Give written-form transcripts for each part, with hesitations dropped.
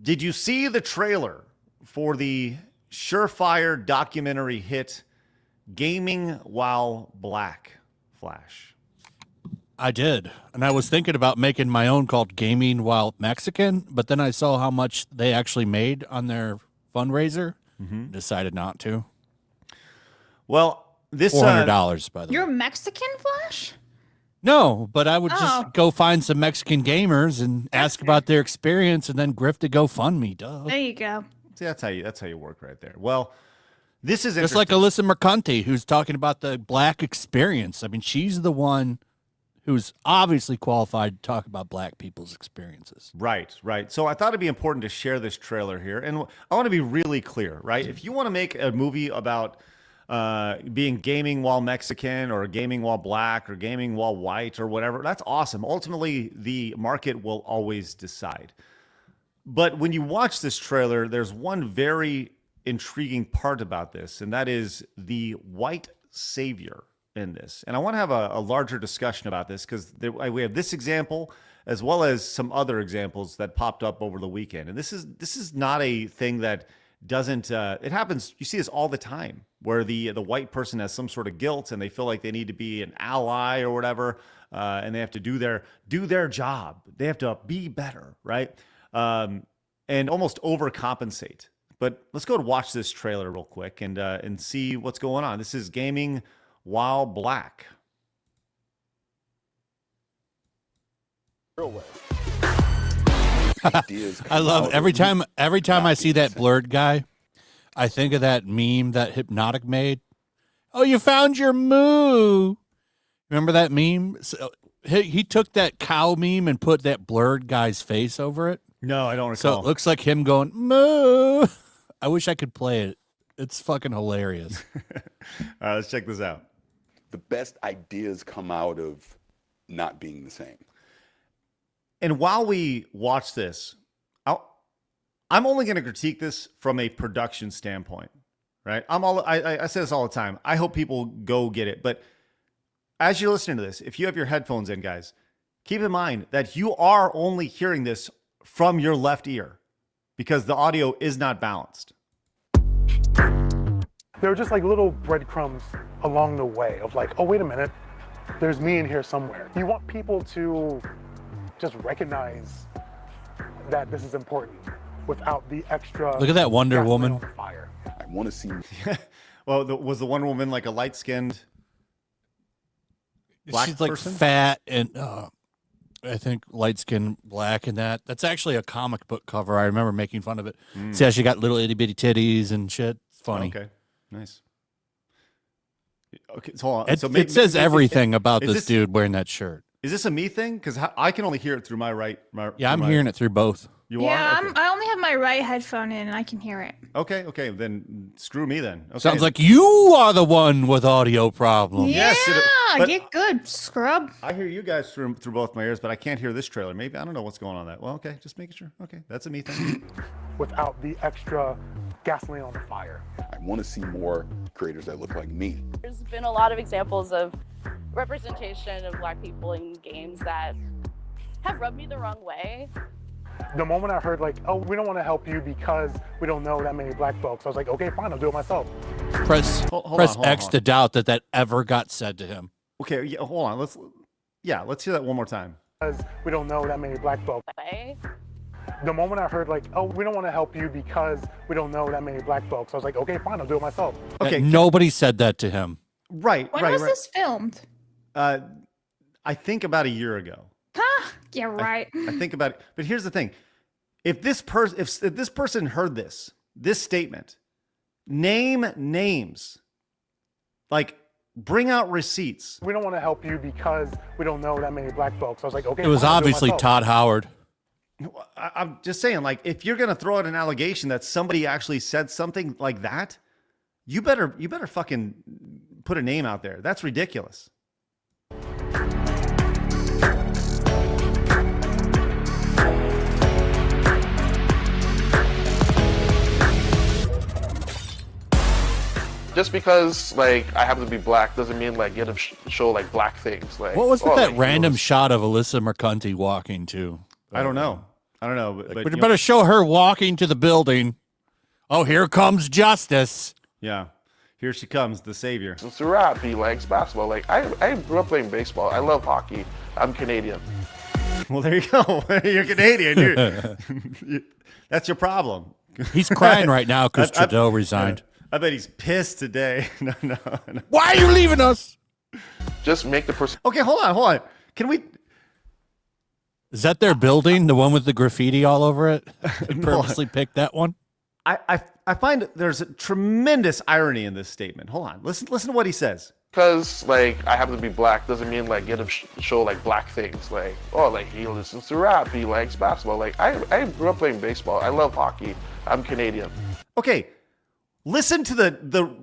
Did you see the trailer for the surefire documentary hit Gaming While Black, Flash? I did. And I was thinking about making my own called Gaming While Mexican, but then I saw how much they actually made on their fundraiser. Decided not to. Well, this $400, by the way. You're Mexican, Flash? No, but I would just go find some Mexican gamers and ask about their experience and then grift a GoFundMe. Duh. There you go. See, that's how you work right there. Well, this is just like Alyssa Mercante, who's talking about the black experience. I mean, she's the one who's obviously qualified to talk about black people's experiences. Right. So I thought it'd be important to share this trailer here. And I want to be really clear, right? If you want to make a movie about being gaming while Mexican or gaming while black or gaming while white or whatever, that's awesome. Ultimately, the market will always decide. But when you watch this trailer, there's one very intriguing part about this, and that is the white savior in this. And I want to have a larger discussion about this because we have this example as well as some other examples that popped up over the weekend. And this is not a thing that doesn't it happens. You see this all the time where the white person has some sort of guilt and they feel like they need to be an ally or whatever, and they have to do their job. They have to be better, right? And almost overcompensate. But let's go to watch this trailer real quick and see what's going on. This is Gaming While Black. Real way. I love every time I see that blurred guy, I think of that meme that Hypnotic made. Oh, you found your moo. Remember that meme? So he took that cow meme and put that blurred guy's face over it. No, I don't recall. So it looks like him going moo. I wish I could play it. It's fucking hilarious. All right, let's check this out. The best ideas come out of not being the same. And while we watch this, I'm only going to critique this from a production standpoint, right? I say this all the time. I hope people go get it. But as you're listening to this, if you have your headphones in, guys, keep in mind that you are only hearing this from your left ear because the audio is not balanced. There were just like little breadcrumbs along the way of like, oh, wait a minute, there's me in here somewhere. You want people to just recognize that this is important without the extra. Look at that Wonder Woman. Fire. I want to see. Well, was the Wonder Woman like a light-skinned black She's like person? fat and I think light skin black and that. That's actually a comic book cover. I remember making fun of it. See how she got little itty bitty titties and shit. It's funny. Okay, nice. Okay, so hold on. It says everything about this dude wearing that shirt. Is this a me thing? Because I can only hear it through my right. I'm hearing it through both. You yeah, are? Okay. I only have my right headphone in and I can hear it. Okay, then screw me then. Okay. Sounds like you are the one with audio problems. Yeah, but get good, scrub. I hear you guys through both my ears, but I can't hear this trailer. Maybe I don't know what's going on with that. Well, okay, just making sure. Okay, that's a me thing. Without the extra gasoline on the fire. I want to see more creators that look like me. There's been a lot of examples of representation of black people in games that have rubbed me the wrong way. The moment I heard like, oh, we don't want to help you because we don't know that many black folks, I was like, okay, fine, I'll do it myself. Press X to doubt that ever got said to him. Okay, yeah, hold on. Let's hear that one more time. Because we don't know that many black folks. The moment I heard like, oh, we don't want to help you because we don't know that many black folks, I was like, okay, fine, I'll do it myself. Okay, nobody said that to him. Right. When was this filmed? I think about a year ago. Huh? Yeah, right. I think about it. But here's the thing. If this person heard this statement, name names, like bring out receipts. We don't want to help you because we don't know that many black folks. I was like, okay. It was obviously Todd Howard. I'm just saying, like, if you're gonna throw out an allegation that somebody actually said something like that, you better fucking put a name out there. That's ridiculous. Just because like I happen to be black doesn't mean like get to show like black things. Like what was with that like, random shot of Alyssa Mercante walking to? I don't know. I don't know, but But you better show her walking to the building. Oh, here comes justice. yeah, here she comes, the savior. Since the rap, he likes basketball. Like I grew up playing baseball. I love hockey. I'm Canadian. Well, there you go. You're Canadian. That's your problem. He's crying right now because Trudeau resigned. I bet he's pissed today. No. Why are you leaving us? Just make the person. Okay, hold on. Can we? Is that their building, the one with the graffiti all over it? They purposely picked that one? I find there's a tremendous irony in this statement. Hold on. Listen to what he says. Because like I happen to be black doesn't mean like get him show like black things. Like like he listens to rap. He likes basketball. Like I grew up playing baseball. I love hockey. I'm Canadian. Okay, listen to the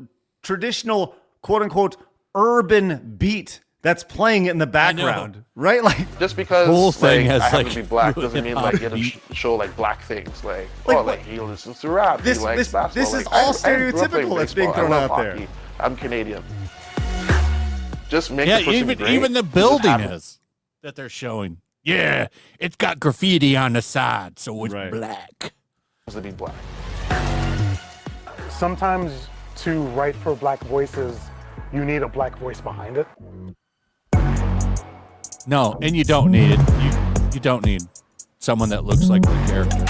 traditional quote unquote urban beat that's playing in the background, right? Like just because whole thing like, has I happen like to be black doesn't mean like get him beat. show like black things. Like Like, he listens to rap. This- he likes this- basketball. this is Like, all I grew up playing stereotypical that's being baseball. thrown I love out there. hockey. I'm Canadian. Just make Yeah, the person great. even the Just building have him- is that they're showing. Yeah, it's got graffiti on the side, so it's Right. black. to be black. Sometimes to write for black voices, you need a black voice behind it. No, and you don't need it. You don't need someone that looks like the character.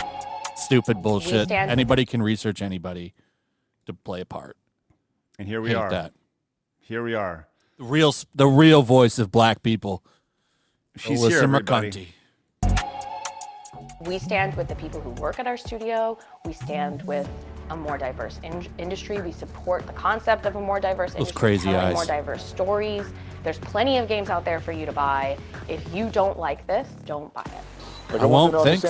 Stupid bullshit. stand- Anybody can research anybody to play a part. and here we Hate are. that. Here we are. The real voice of black people. She's Alyssa here, everybody. McCunty. We stand with the people who work at our studio. We stand with a more diverse industry. We support the concept of a more diverse industry, crazy telling eyes. more diverse stories. There's plenty of games out there for you to buy. If you don't like this, don't buy it. I won't, thanks.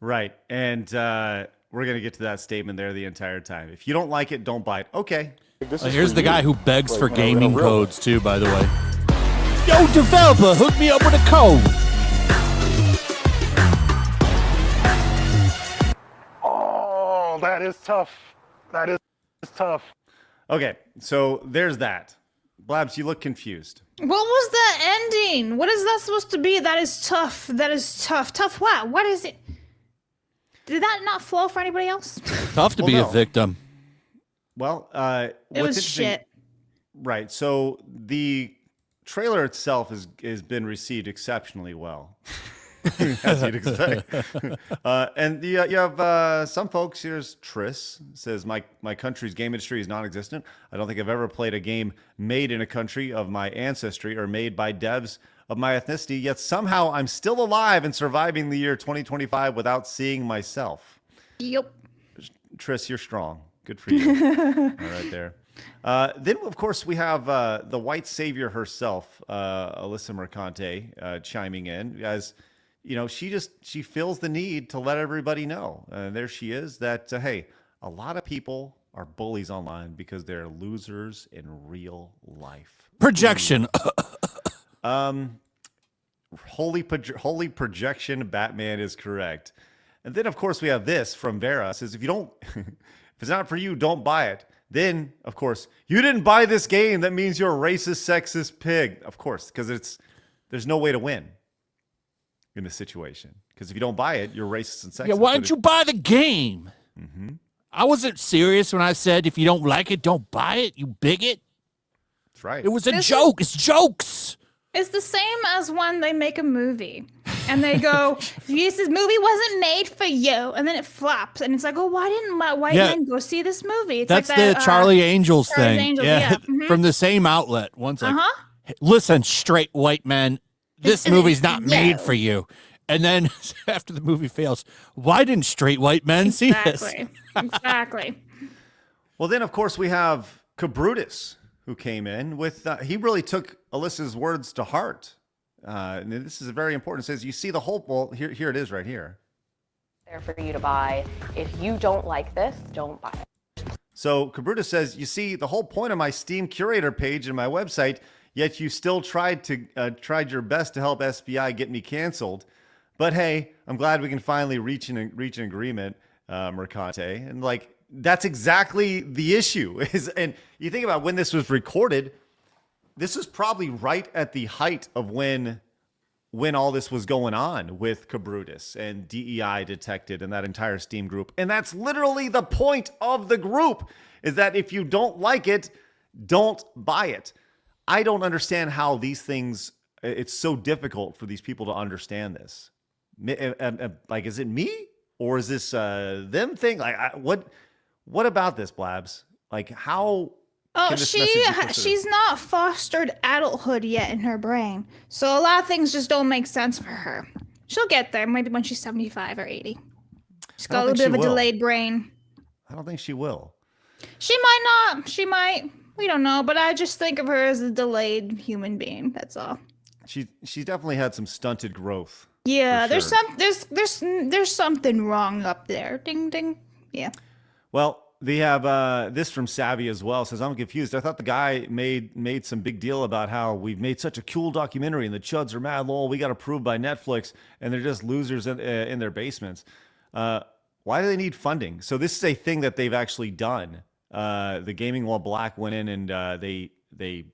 Right. And we're going to get to that statement there the entire time. If you don't like it, don't buy it. Okay. Here's the guy who begs for gaming codes, too, by the way. Yo, developer, hook me up with a code. Oh, that is tough. That is tough. Okay. So there's that. Blabs, you look confused. What was the ending? What is that supposed to be? That is tough. That is tough. Tough what? What is it? Did that not flow for anybody else? Tough to Well, be no. a victim. Well, It what's was interesting- shit. Right. So the trailer itself has been received exceptionally well, as you'd expect. And you have some folks. Here's Triss says my country's game industry is non-existent. I don't think I've ever played a game made in a country of my ancestry or made by devs of my ethnicity. Yet somehow I'm still alive and surviving the year 2025 without seeing myself. Yep. Triss, you're strong. Good for you. All right there. Then, of course, we have the white savior herself, Alyssa Mercante, chiming in as, she feels the need to let everybody know. There she is that, hey, a lot of people are bullies online because they're losers in real life. Projection. Holy projection, Batman is correct. And then, of course, we have this from Vera. It says, if it's not for you, don't buy it. Then, of course, you didn't buy this game. That means you're a racist, sexist pig. Of course, because there's no way to win in this situation. Because if you don't buy it, you're racist and sexist. Yeah, why don't you buy the game? Mm-hmm. I wasn't serious when I said if you don't like it, don't buy it, you bigot. That's right. It was a This joke. It's jokes. It's the same as when they make a movie and they go, this movie wasn't made for you. And then it flops. And it's like, oh, why didn't my white Yeah. men go see this movie? It's That's like the that, Charlie Angels Charlie's thing. Angels, yeah. Mhm. From the same outlet. One's like, Uh-huh. listen, straight white men, this movie's not made No. for you. And then after the movie fails, why didn't straight white men see this? Exactly. Exactly. Well, then, of course, we have Cabrutus, who came in with, he really took Alyssa's words to heart. And this is very important. It says, you see the whole, well, here it is right here. There for you to buy. If you don't like this, don't buy it. So Cabrutus says, you see the whole point of my Steam curator page and my website, yet you still tried your best to help SBI get me canceled. But hey, I'm glad we can finally reach an agreement, Mercante. And like, that's exactly the issue. And you think about when this was recorded, this is probably right at the height of when when all this was going on with Cabrutus and DEI detected and that entire Steam group. And that's literally the point of the group, is that if you don't like it, don't buy it. I don't understand how these things, it's so difficult for these people to understand this. Like, is it me or is this them thing? Like, what about this, Blabs? Like, how? Oh, can this message be considered? she's not fostered adulthood yet in her brain. So a lot of things just don't make sense for her. She'll get there, maybe when she's 75 or 80. She's got a little bit of a delayed brain. I don't think she will. She might not. She might. We don't know, but I just think of her as a delayed human being. That's all. She's definitely had some stunted growth. Yeah, for sure. there's something wrong up there. Ding ding. Yeah. Well, they have this from Savvy as well. Says, I'm confused. I thought the guy made some big deal about how we've made such a cool documentary and the chuds are mad. Lol, we got approved by Netflix and they're just losers in their basements. Why do they need funding? So this is a thing that they've actually done. The Gaming While Black went in and they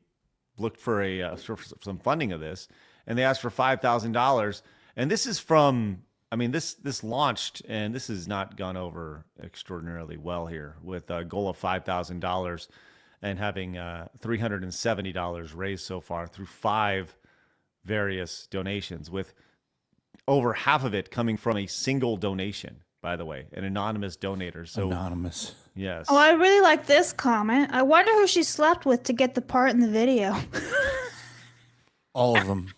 looked for some funding of this, and they asked for $5,000. And this is from, I mean, this launched, and this has not gone over extraordinarily well here, with a goal of $5,000 and having $370 raised so far through 5 various donations, with over half of it coming from a single donation, by the way, an anonymous donator. So Anonymous. Yes. Oh, I really like this comment. I wonder who she slept with to get the part in the video. All of them.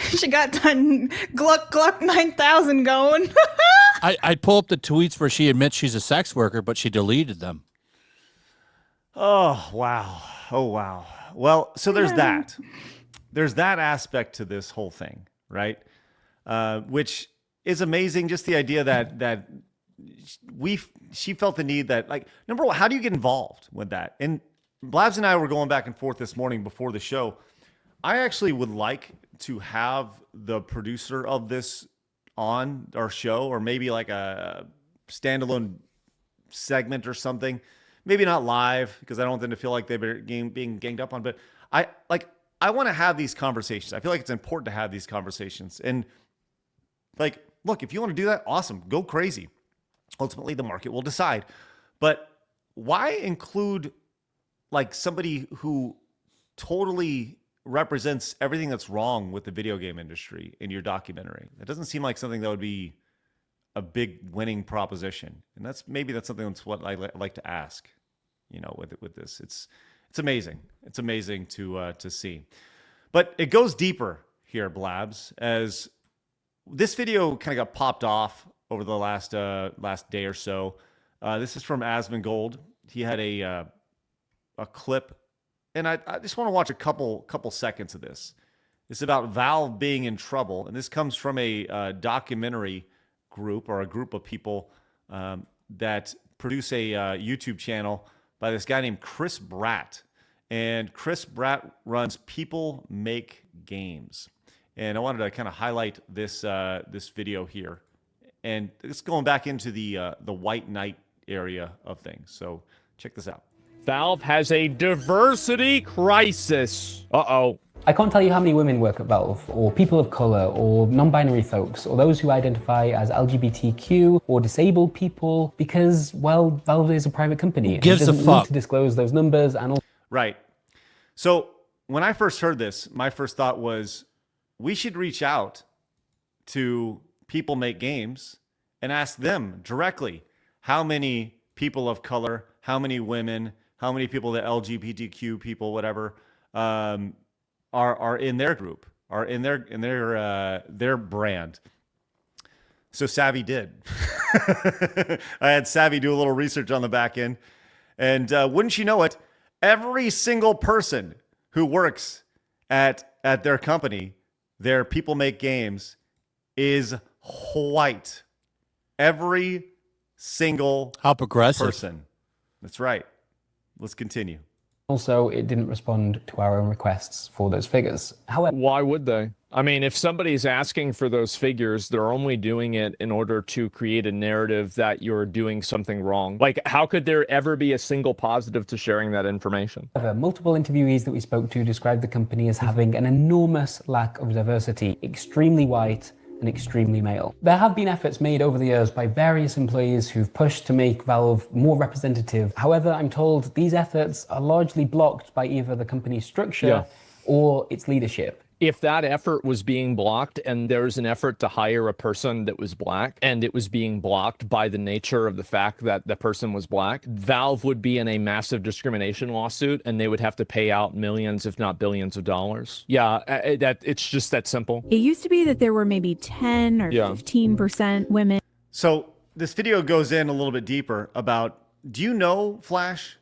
She got done Gluck 9000 going. I'd pull up the tweets where she admits she's a sex worker, but she deleted them. Oh, wow. Oh, wow. Well, so there's that. There's that aspect to this whole thing, right? Which is amazing. Just the idea that she felt the need that, like, number one, how do you get involved with that? And Blabs and I were going back and forth this morning before the show. I actually would like to have the producer of this on our show, or maybe like a standalone segment or something. Maybe not live, because I don't want them to feel like they're being ganged up on. But I want to have these conversations. I feel like it's important to have these conversations. And like, look, if you want to do that, awesome, go crazy. Ultimately, the market will decide. But why include like somebody who totally represents everything that's wrong with the video game industry in your documentary? It doesn't seem like something that would be a big winning proposition. And that's something that's what I like to ask, you know, with this. It's amazing. It's amazing to see. But it goes deeper here, Blabs, as this video kind of got popped off over the last day or so. This is from Asmongold. He had a clip, and I just want to watch a couple seconds of this. It's about Valve being in trouble, and this comes from a documentary group, or a group of people that produce a YouTube channel by this guy named Chris Bratt. And Chris Bratt runs People Make Games. And I wanted to kind of highlight this this video here. And it's going back into the White Knight area of things. So check this out. Valve has a diversity crisis. Uh-oh. I can't tell you how many women work at Valve, or people of color, or non-binary folks, or those who identify as LGBTQ or disabled people, because, well, Valve is a private company. Gives a doesn't fuck. need to disclose those numbers and all. Right. So when I first heard this, my first thought was, we should reach out to People Make Games and ask them directly how many people of color, how many women, how many people, the LGBTQ people, whatever, are in their group, are in their brand. So Savvy did. I had Savvy do a little research on the back end, and wouldn't you know it, every single person who works at their company, their People Make Games, is white. Every single How progressive. person. That's right. Let's continue. Also, it didn't respond to our own requests for those figures. However, Why would they? I mean, if somebody's asking for those figures, they're only doing it in order to create a narrative that you're doing something wrong. Like, how could there ever be a single positive to sharing that information? multiple interviewees that we spoke to described the company as having an enormous lack of diversity, extremely white and extremely male. There have been efforts made over the years by various employees who've pushed to make Valve more representative. However, I'm told these efforts are largely blocked by either the company's structure or its leadership. If that effort was being blocked and there's an effort to hire a person that was black and it was being blocked by the nature of the fact that the person was black, Valve would be in a massive discrimination lawsuit and they would have to pay out millions, if not billions of dollars. Yeah, it's just that simple. It used to be that there were maybe 10 or 15% women. So this video goes in a little bit deeper about, do you know, Flash,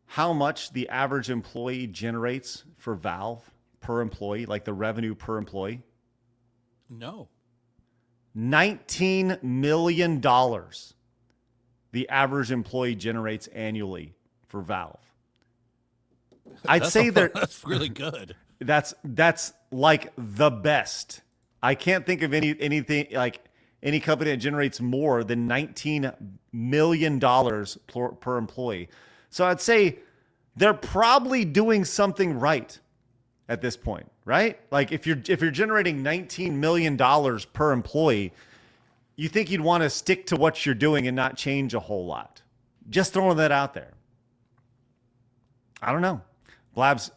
how much the average employee generates for Valve? Per employee, like the revenue per employee? No. $19 million the average employee generates annually for Valve. I'd say that's really good. That's like the best. I can't think of anything like any company that generates more than $19 million per employee. So I'd say they're probably doing something right at this point, right? Like if you're generating $19 million per employee, you think you'd want to stick to what you're doing and not change a whole lot. Just throwing that out there. I don't know. Blabs,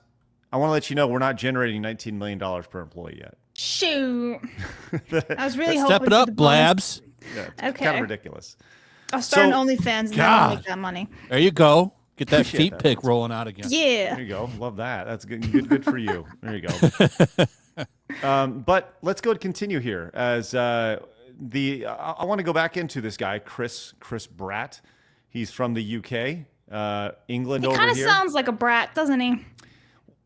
I want to let you know we're not generating $19 million per employee yet. Shoot. I was really hoping Step it up, Blabs. Yeah, it's okay. kind of ridiculous. I'll start an OnlyFans and then I'll make that money. There you go. Get that Appreciate feet that. pic rolling out again. Yeah. There you go. Love that. That's good for you. There you go. But let's go and continue here as I want to go back into this guy, Chris Bratt. He's from the UK, England over here. He kind of sounds like a brat, doesn't he?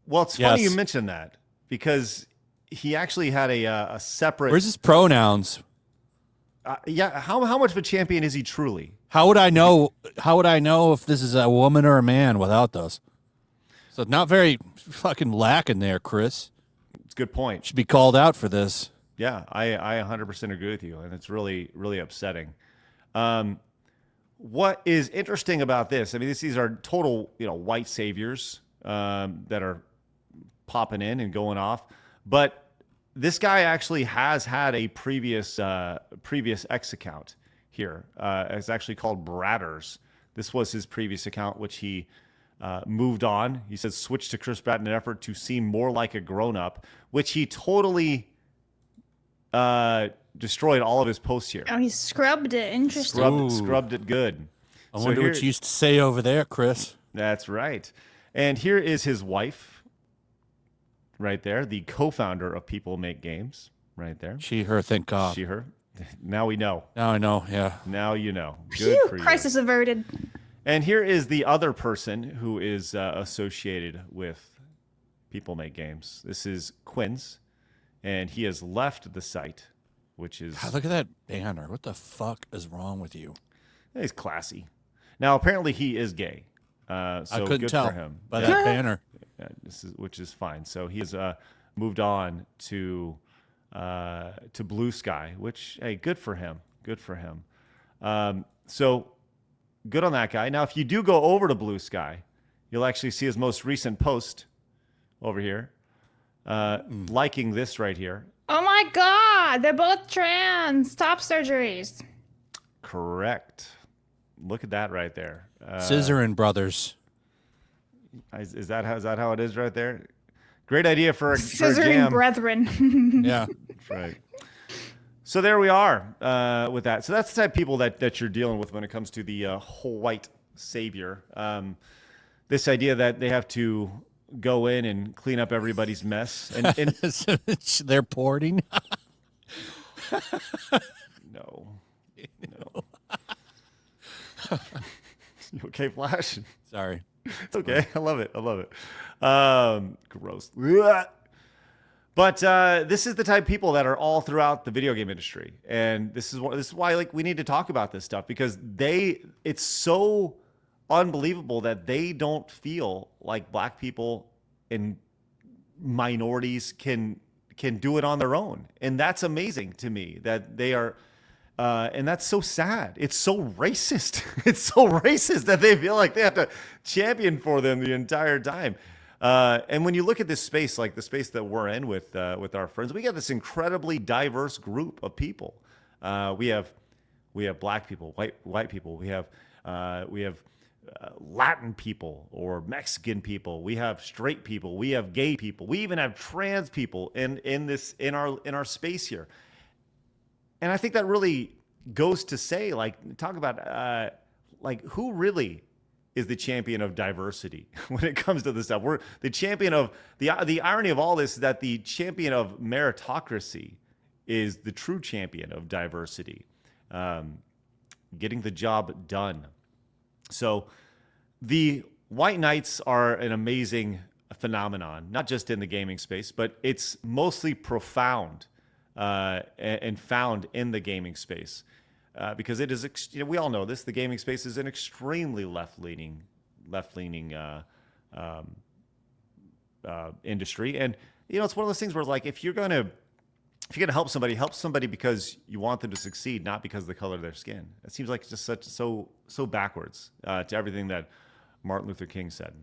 Well, it's funny you mentioned that because he actually had a separate. Where's his pronouns? Yeah, how much of a champion is he truly? How would I know? How would I know if this is a woman or a man without those? So not very fucking lacking there, Chris. It's a good point. Should be called out for this. Yeah, I 100% agree with you, and it's really, really upsetting. What is interesting about this? I mean, these are total, white saviors that are popping in and going off, but this guy actually has had a previous X account here. It's actually called Bratters. This was his previous account, which he moved on. He says switch to Chris Bratt in an effort to seem more like a grown-up, which he totally destroyed all of his posts here. Oh, he scrubbed it. Interesting. Scrubbed it good. I wonder what you used to say over there, Chris. That's right. And here is his wife. Right there, the co-founder of People Make Games, right there. She, her, thank God. She, her. Now we know. Now I know, yeah. Now you know. Good for you. Crisis averted. And here is the other person who is associated with People Make Games. This is Quinn's, and he has left the site, which is... God, look at that banner. What the fuck is wrong with you? He's classy. Now, apparently he is gay. So I couldn't good tell for him. by that banner. Which is fine. So he has moved on to Blue Sky, which, hey, good for him. Good for him. So good on that guy. Now, if you do go over to Blue Sky, you'll actually see his most recent post over here, liking this right here. Oh my God, they're both trans. Top surgeries. Correct. Look at that right there. Scissoring brothers. Is that how it is right there? Great idea for a Scissoring jam. brethren. Yeah. That's right. So there we are with that. So that's the type of people that you're dealing with when it comes to the whole white savior. This idea that they have to go in and clean up everybody's mess. And they're porting? No. You okay, Flash? Sorry. It's okay. I love it. Gross. But this is the type of people that are all throughout the video game industry, and this is why we need to talk about this stuff because it's so unbelievable that they don't feel like black people and minorities can do it on their own. And that's amazing to me that they are, and that's so sad. It's so racist. It's so racist that they feel like they have to champion for them the entire time. And when you look at this space, like the space that we're in with our friends, we got this incredibly diverse group of people. We have black people, white people. We have Latin people or Mexican people. We have straight people. We have gay people. We even have trans people in our space here. And I think that really goes to say, like, talk about like who really is the champion of diversity when it comes to this stuff. We're the champion of the irony of all this is that the champion of meritocracy is the true champion of diversity, getting the job done. So the White Knights are an amazing phenomenon, not just in the gaming space, but it's mostly profound and found in the gaming space because it is, we all know this, the gaming space is an extremely left-leaning industry. And, it's one of those things where, like, if you're going to help somebody because you want them to succeed, not because of the color of their skin. It seems like it's just so backwards to everything that Martin Luther King said.